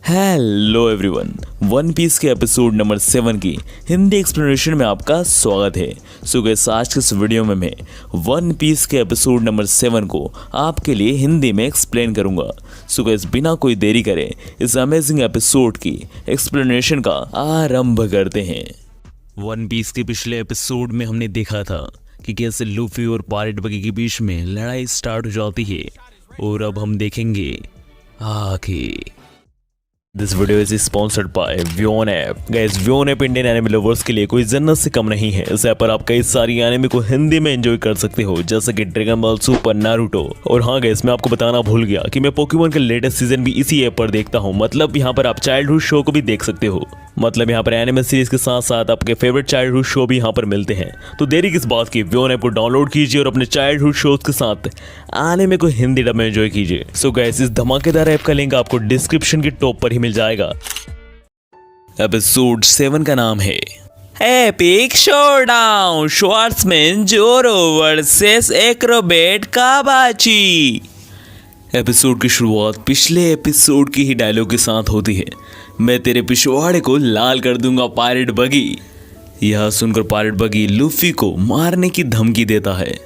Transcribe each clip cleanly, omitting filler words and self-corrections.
Hello everyone, one piece के episode number 7 की Hindi explanation में आपका स्वागत है। सो गाइस, आज के इस वीडियो में मैं वन पीस के एपिसोड नंबर 7 को आपके लिए हिंदी में एक्सप्लेन करूंगा। सो गाइस, बिना कोई देरी करे इस अमेजिंग एपिसोड की एक्सप्लेनेशन का आरंभ करते हैं। वन पीस के पिछले एपिसोड में हमने देखा था कि कैसे लूफी और पायरेट बगी के बीच में लड़ाई स्टार्ट हो जाती है, और अब हम देखेंगे आगे। This video is sponsored by Vyon app. Guys, Vyon app Indian anime lovers के लिए कोई जन्नत से कम नहीं है। इस ऐप पर आप कई सारी एनिमे को हिंदी में एंजॉय कर सकते हो, जैसे कि ड्रैगन बॉल सुपर, नारुतो। और हाँ गाइस, मैं आपको बताना भूल गया कि मैं पोकेमॉन का लेटेस्ट सीजन भी इसी ऐप पर देखता हूँ। मतलब यहाँ पर आप चाइल्डहुड शो को भी देख सकते हो। मतलब यहाँ पर एनिमे सीरीज के साथ साथ आपके फेवरेट चाइल्डहुड शो भी यहाँ पर मिलते हैं। तो देरी किस बात की, व्योन ऐप को डाउनलोड कीजिए और अपने चाइल्डहुड शोज के साथ एनिमे को हिंदी डब में एंजॉय कीजिए। सो गाइस, इस धमाकेदार ऐप का लिंक आपको डिस्क्रिप्शन के टॉप पर ही मिल जाएगा। एपिसोड 7 का नाम है एपिक शोडाउन, श्वार्ट्जमैन जोरो वर्सेस एक्रोबैट काबाची। एपिसोड की शुरुआत पिछले एपिसोड की ही डायलॉग के साथ होती है, मैं तेरे पिछवाड़े को लाल कर दूंगा पायरेट बगी। यह सुनकर पायरेट बगी लूफी को मारने की धमकी देता है।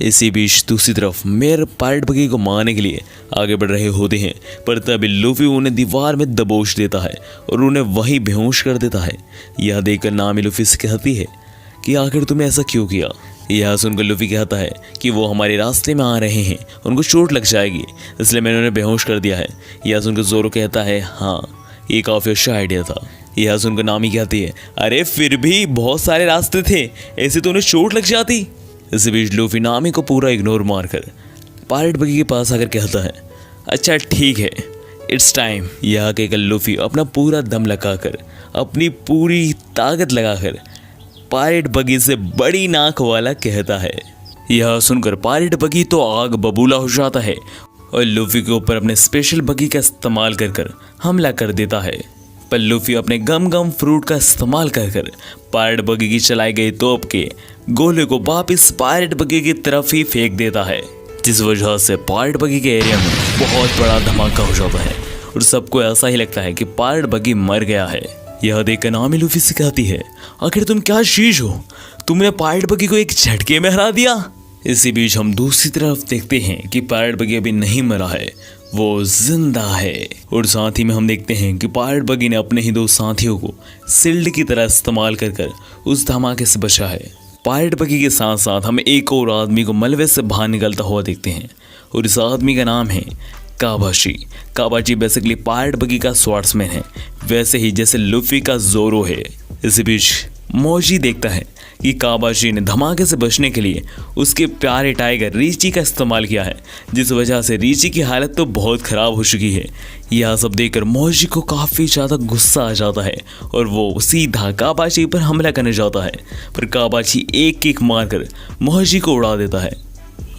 इसी बीच दूसरी तरफ मेयर पायरेट बगी को मारने के लिए आगे बढ़ रहे होते हैं, पर तभी लूफी उन्हें दीवार में दबोच देता है और उन्हें वहीं बेहोश कर देता है। यह देखकर नामी लूफी से कहती है कि आखिर तुमने ऐसा क्यों किया। यह सुनकर लूफी कहता है कि वो हमारे रास्ते में आ रहे हैं, उनको चोट लग जाएगी, इसलिए मैंने उन्हें बेहोश कर दिया है। यह सुनकर जोरो कहता है, हाँ ये काफ़ी अच्छा आइडिया था। यह सुनकर नामी कहती है, अरे फिर भी बहुत सारे रास्ते थे, ऐसे तो उन्हें चोट लग जाती। इसी बीच लूफी नामी को पूरा इग्नोर मारकर पायरेट बगी के पास आकर कहता है, अच्छा ठीक है, इट्स टाइम। यह कहकर लूफी अपना पूरा दम लगाकर, अपनी पूरी ताकत लगाकर पायरेट बगी से बड़ी नाक वाला कहता है। यह सुनकर पायरेट बगी तो आग बबूला हो जाता है और लूफी के ऊपर अपने स्पेशल बगी का इस्तेमाल कर हमला कर देता है। पर लूफी अपने गम फ्रूट का इस्तेमाल कर पायरेट बगी की चलाई गई तोप के गोले को वापिस पायरेट बगी की तरफ ही फेंक देता है, जिस वजह से पायरेट बगी के एरिया में बहुत बड़ा धमाका हो जाता है और सबको ऐसा ही लगता है कि पायरेट बगी मर गया है। यह देखकर नामी लूफी से कहती है, आखिर तुम क्या चीज हो, तुमने पायरेट बगी को एक झटके में हरा दिया। इसी बीच हम दूसरी तरफ देखते हैं कि पायरेट बगी अभी नहीं मरा है, वो जिंदा है। और साथ ही में हम देखते हैं कि पायरेट बगी ने अपने ही दो साथियों को शिल्ड की तरह इस्तेमाल कर उस धमाके से बचा है। पायरेट बगी के साथ साथ हम एक और आदमी को मलबे से बाहर निकलता हुआ देखते हैं, और इस आदमी का नाम है काबाची। काबाची बेसिकली पायरेट बगी का स्वॉर्ड्समैन है, वैसे ही जैसे लूफी का जोरो है। इसी बीच मोजी देखता है कि काबाची ने धमाके से बचने के लिए उसके प्यारे टाइगर रीची का इस्तेमाल किया है, जिस वजह से रीची की हालत तो बहुत ख़राब हो चुकी है। यह सब देखकर मोजी को काफ़ी ज़्यादा गुस्सा आ जाता है और वो सीधा काबाची पर हमला करने जाता है, पर काबाची एक किक मारकर मोजी को उड़ा देता है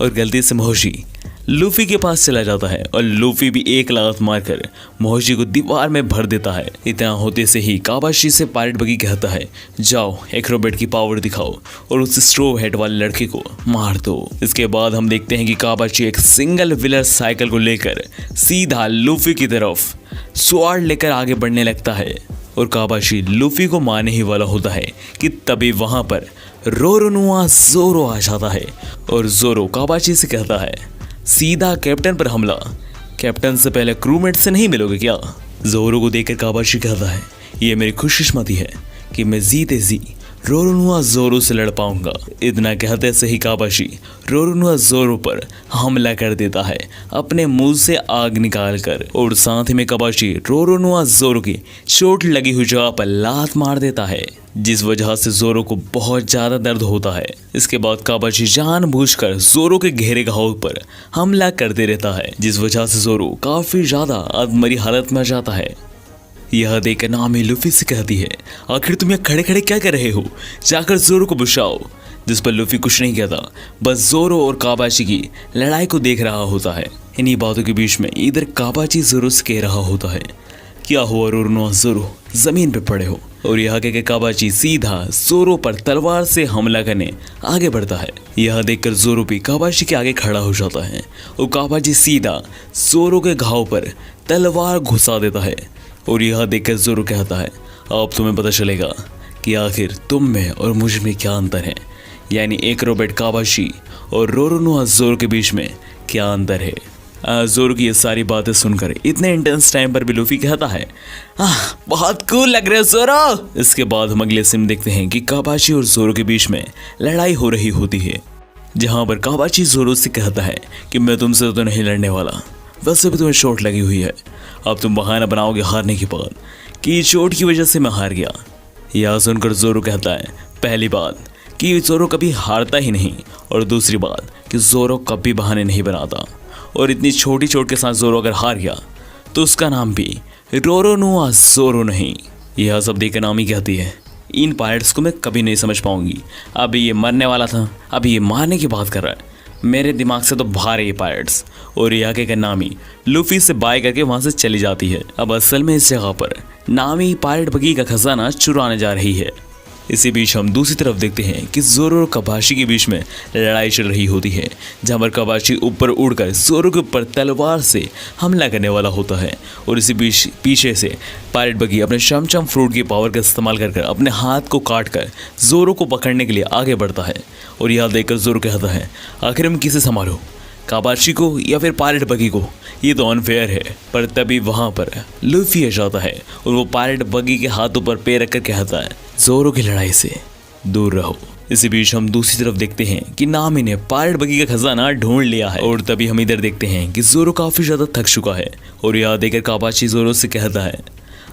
और गलती से मोजी लूफी के पास चला जाता है और लूफी भी एक लात मारकर मोजी को दीवार में भर देता है। इतना होते से ही काबाची से पायरेट बगी कहता है, जाओ एक्रोबैट की पावर दिखाओ और उस स्ट्रो हेड वाले लड़के को मार दो। इसके बाद हम देखते हैं कि काबाची एक सिंगल व्हीलर साइकिल को लेकर सीधा लूफी की तरफ स्वॉर्ड लेकर आगे बढ़ने लगता है, और काबाची लूफी को मारने ही वाला होता है कि तभी वहां पर रोरोनुआ जोरो आ जाता है और जोरो काबाची से कहता है, सीधा कैप्टन पर हमला। कैप्टन से पहले क्रूमेट से नहीं मिलोगे क्या। जोरो को देखकर काबाची कहता है, ये मेरी खुशकिस्मती है कि मैं जीते जी रोरोनुआ जोरो से लड़ पाऊंगा। इतना कहते से ही काबाची रोरोनुआ जोरो पर हमला कर देता है, अपने मुंह से आग निकाल कर, और साथ ही में काबाची रोरोनुआ जोरो की चोट लगी हुई जगह पर लात मार देता है, जिस वजह से जोरो को बहुत ज़्यादा दर्द होता है। इसके बाद काबाची जानबूझकर जोरो के गहरे घाव पर हमला करते रहता है, जिस वजह से जोरो काफ़ी ज़्यादा अधमरी हालत में जाता है। यह देखकर नामी लूफी से कहती है, आखिर तुम यहाँ खड़े खड़े क्या कर रहे हो, जाकर जोरो को बुझाओ। जिस पर लूफी कुछ नहीं कहता, बस जोरो और काबाची की लड़ाई को देख रहा होता है। इन्हीं बातों के बीच में इधर काबाची जोरो से कह रहा होता है, क्या हुआ रोरोनुआ जोरो, जमीन पे पड़े हो। और यह कहकर काबाची सीधा जोरो पर तलवार से हमला करने आगे बढ़ता है। यह देखकर जोरो भी काबाची के आगे खड़ा हो जाता है और काबाची सीधा जोरो के घाव पर तलवार घुसा देता है। और यह देखकर ज़ोरो कहता है अब तुम्हें पता चलेगा कि आखिर तुम में और मुझ में क्या अंतर है, यानी एक रोबोट काबाशी और रोरोनोआ ज़ोरो के बीच में क्या अंतर है। ज़ोरो की ये सारी बातें सुनकर इतने इंटेंस टाइम पर भी लूफी कहता है बहुत कूल लग रहे हो ज़ोरो। इसके बाद हम अगले सीन देखते हैं कि काबाची और ज़ोरो के बीच में लड़ाई हो रही होती है, जहाँ पर काबाची ज़ोरो से कहता है कि मैं तुमसे तो नहीं लड़ने वाला, वैसे भी तुम्हें चोट लगी हुई है, अब तुम बहाना बनाओगे हारने के बाद कि चोट की वजह से मैं हार गया। यह सुनकर ज़ोरो कहता है पहली बात कि ज़ोरो कभी हारता ही नहीं, और दूसरी बात कि ज़ोरो कभी बहाने नहीं बनाता, और इतनी छोटी चोट के साथ ज़ोरो अगर हार गया तो उसका नाम भी रोरोनोआ ज़ोरो नहीं। यह सब देखकर नामी कहती है इन पायलट्स को मैं कभी नहीं समझ पाऊंगी, अभी ये मरने वाला था, अभी ये मारने की बात कर रहा है, मेरे दिमाग से तो बाहर है ये पायलट्स। और यह कहकर नामी लूफी से बाय करके वहाँ से चली जाती है। अब असल में इस जगह पर नामी पायलट बगी का खजाना चुराने जा रही है। इसी बीच हम दूसरी तरफ देखते हैं कि ज़ोरो और काबाशी के बीच में लड़ाई चल रही होती है, जहाँ पर काबाशी ऊपर उड़कर ज़ोरो के ऊपर तलवार से हमला करने वाला होता है, और इसी बीच पीछे से पायलट बगी अपने चमचम फ्रूट की पावर का इस्तेमाल कर अपने हाथ को काट कर ज़ोरो को पकड़ने के लिए आगे बढ़ता है। और यह देखकर ज़ोरो कहता है आखिर हम किसे संभालो, काबाशी को या फिर पायलट बगी को, ये तो अनफेयर है। पर तभी वहाँ पर लूफी आ जाता है और वो पायलट बगी के हाथों पर पैर रखकर कहता है ज़ोरो की लड़ाई से दूर रहो। इसी बीच हम दूसरी तरफ देखते हैं कि नामी ने पायलट बगी का खजाना ढूंढ लिया है, और तभी हम इधर देखते हैं कि ज़ोरो काफ़ी ज़्यादा थक चुका है। और यह देखकर काबाची ज़ोरो से कहता है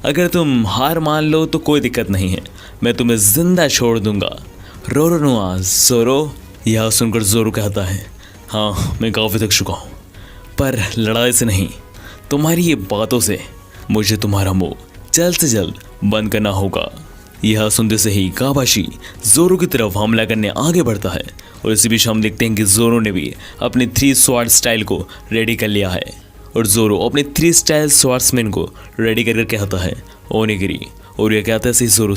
अगर तुम हार मान लो तो कोई दिक्कत नहीं है, मैं तुम्हें जिंदा छोड़ दूंगा रोरोनोआ ज़ोरो। यह सुनकर ज़ोरो कहता है हाँ मैं काफ़ी थक चुका हूँ, पर लड़ाई से नहीं, तुम्हारी ये बातों से मुझे तुम्हारा मुंह जल्द से जल्द बंद करना होगा। यह सुनते से ही काबाशी ज़ोरो की तरफ हमला करने आगे बढ़ता है, और इसी बीच हम देखते हैं कि ज़ोरो ने भी अपनी 3 स्वॉर्ड स्टाइल को रेडी कर लिया है, और ज़ोरो अपने 3 स्टाइल स्वॉर्ड्समैन को रेडी करके कहता है ओनिगिरी, और यह कहता है से ज़ोरो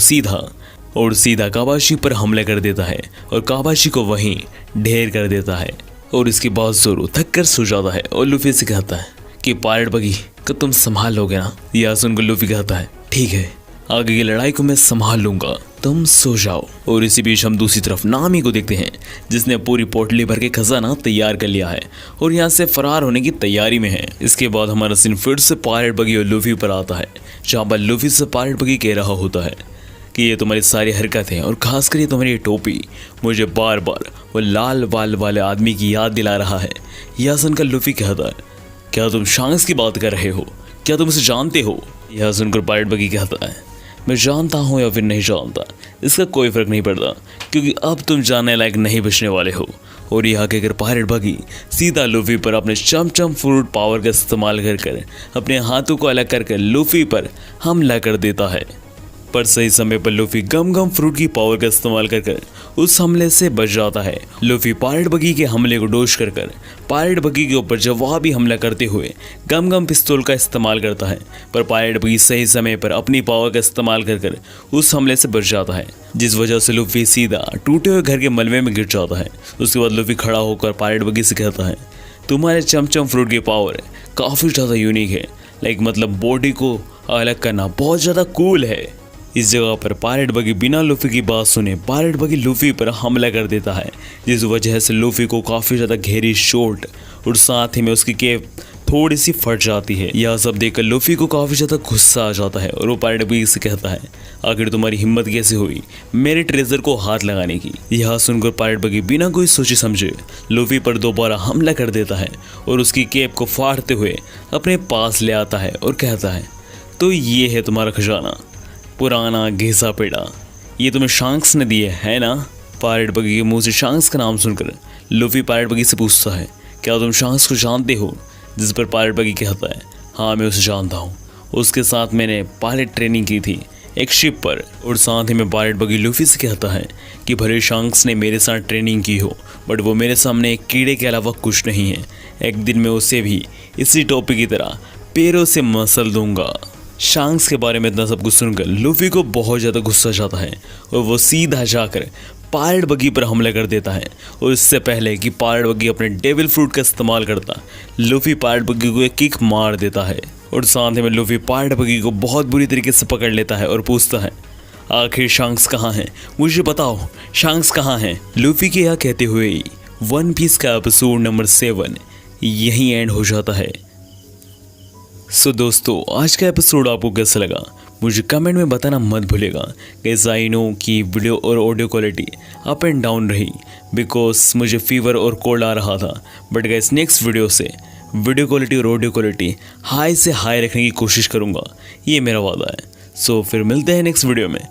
सीधा काबाशी पर हमला कर देता है और काबाशी को वहीं ढेर कर देता है। और इसके बाद ज़ोरो थक कर सो जाता है और लूफी से कहता है कि पायलट बगी को तुम संभाल लोगे ना। यह सुनकर लूफी कहता है ठीक है, आगे की लड़ाई को मैं संभाल लूंगा, तुम सो जाओ। और इसी बीच हम दूसरी तरफ नामी को देखते हैं जिसने पूरी पोटली भर के खजाना तैयार कर लिया है और यहाँ से फरार होने की तैयारी में है। इसके बाद हमारा सीन फिर से पायलट बगी और लूफी पर आता है, जहाँ पर लूफी से पायलट बगी कह रहा होता है कि ये तुम्हारी सारी हरकतें और खासकर ये तुम्हारी टोपी मुझे बार बार वो लाल बाल वाले आदमी की याद दिला रहा है। यह सुनकर लूफी कहता है क्या तुम शांक्स की बात कर रहे हो, क्या तुम इसे जानते हो। यह सुनकर पायलट बगी कहता है मैं जानता हूँ या फिर नहीं जानता, इसका कोई फ़र्क नहीं पड़ता, क्योंकि अब तुम जानने लायक नहीं बचने वाले हो। और यह कहकर पायलट बगी सीधा लूफी पर अपने चमचम फ्रूट पावर का इस्तेमाल कर अपने हाथों को अलग कर लूफी पर हमला कर देता है। पर सही समय पर लूफी गम फ्रूट की पावर का इस्तेमाल कर उस हमले से बच जाता है। लूफी पायलट बगी के हमले को डोश कर पायलट बगी के ऊपर जवाबी हमला करते हुए गम पिस्तौल का इस्तेमाल करता है, पर पायलट बगी सही समय पर अपनी पावर का इस्तेमाल कर उस हमले से बच जाता है, जिस वजह से लूफी सीधा टूटे हुए घर के मलबे में गिर जाता है। उसके बाद लूफी खड़ा होकर पायलट बगी से कहता है तुम्हारे चमचम फ्रूट की पावर काफ़ी ज़्यादा यूनिक है, मतलब बॉडी को अलग करना बहुत ज़्यादा कूल है। इस जगह पर पायलट बगी बिना लूफी की बात सुने पायलट बगी लूफी पर हमला कर देता है, जिस वजह से लूफी को काफ़ी ज़्यादा गहरी चोट और साथ ही में उसकी केप थोड़ी सी फट जाती है। यह सब देखकर लूफी को काफ़ी ज़्यादा गुस्सा आ जाता है और वो पायलट बगी से कहता है आखिर तुम्हारी हिम्मत कैसे हुई मेरे ट्रेजर को हाथ लगाने की। यह सुनकर पायलट बगी बिना कोई सोचे समझे लूफी पर दोबारा हमला कर देता है और उसकी केप को फाड़ते हुए अपने पास ले आता है और कहता है तो ये है तुम्हारा खजाना, पुराना घिसा पेड़ा, ये तुम्हें शांक्स ने दिए है ना। पायलट बगी के मुंह से शांक्स का नाम सुनकर लूफी पायलट बगी से पूछता है क्या तुम शांक्स को जानते हो, जिस पर पायलट बगी कहता है हाँ मैं उसे जानता हूँ, उसके साथ मैंने पायलट ट्रेनिंग की थी एक शिप पर। और साथ ही में पायलट बगी लूफी से कहता है कि भले शांक्स ने मेरे साथ ट्रेनिंग की हो, बट वो मेरे सामने एक कीड़े के अलावा कुछ नहीं है, एक दिन मैं उसे भी इसी टोपी की तरह पैरों से मसल दूंगा। शांक्स के बारे में इतना सब कुछ सुनकर लूफी को बहुत ज़्यादा गुस्सा आता है और वो सीधा जाकर पायलट बगी पर हमला कर देता है। और इससे पहले कि पायलट बगी अपने डेविल फ्रूट का इस्तेमाल करता, लूफी पायलट बगी को एक किक मार देता है और साथ में लूफी पार्ट बगी को बहुत बुरी तरीके से पकड़ लेता है और पूछता है, आखिर शंक्स कहाँ हैं? मुझे बताओ, शंक्स कहाँ हैं? लूफी के यह कहते हुए वन पीस का एपिसोड नंबर 7 यहीं एंड हो जाता है। सो दोस्तों, आज का एपिसोड आपको कैसा लगा मुझे कमेंट में बताना मत भूलेगा। गाइस आई नो कि वीडियो और audio quality up and down रही बिकॉज मुझे फीवर और कोल्ड आ रहा था, बट गाइस नेक्स्ट वीडियो से वीडियो क्वालिटी और ऑडियो क्वालिटी हाई से हाई रखने की कोशिश करूँगा, ये मेरा वादा है। सो फिर मिलते हैं नेक्स्ट वीडियो में।